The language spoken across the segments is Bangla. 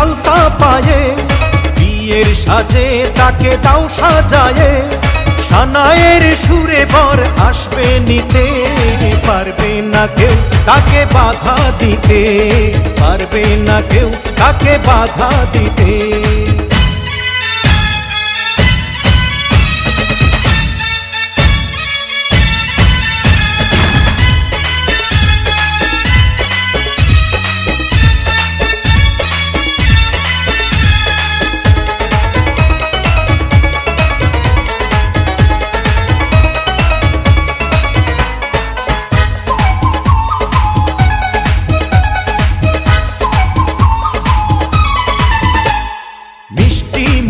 আলতা পায়ে, বিয়ের সাজে তাকে দাও সাজায়ে। সানায়ের সুরে বর আসবে নিতে, পারবে না কেউ তাকে বাধা দিতে, পারবে না কেউ তাকে বাধা দিতে।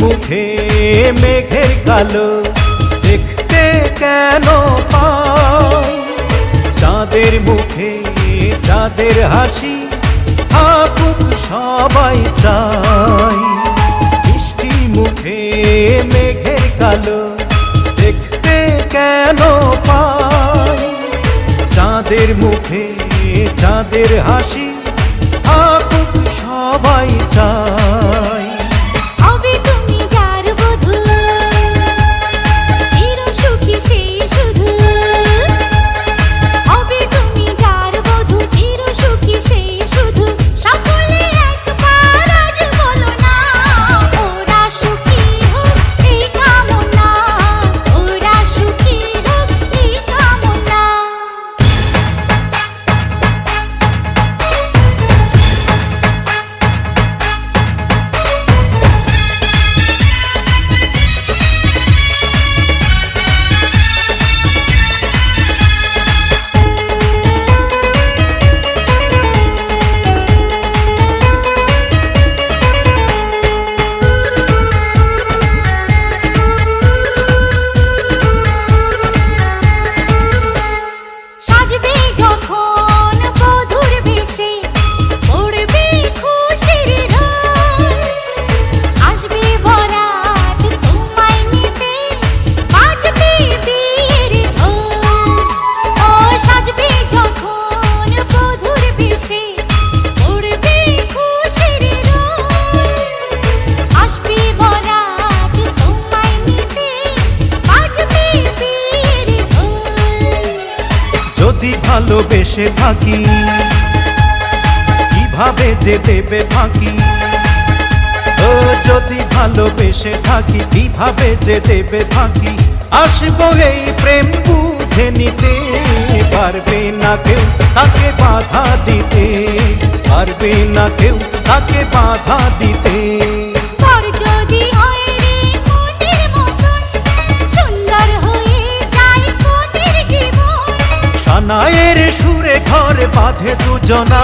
মুখে মেঘের কালো দেখতে কেন পাই, চাঁদের মুখে চাঁদের হাসি থাকুক সবাই চাই। মিষ্টি মুখে মেঘের কালো দেখতে কেন পাই, চাঁদের মুখে চাঁদের হাসি থাকুক সবাই চাই। যদি ভালোবেসে থাকি কিভাবে যে দেবে ফাঁকি, ও যদি ভালোবেসে থাকি কিভাবে যে দেবে ফাঁকি। আসবো এই প্রেম বুঝে নিতে, পারবে না কেউ তাকে বাধা দিতে, পারবে না কেউ তাকে বাধা দিতে। সানায়ের সুরে ঘর বাঁধে দুজনা।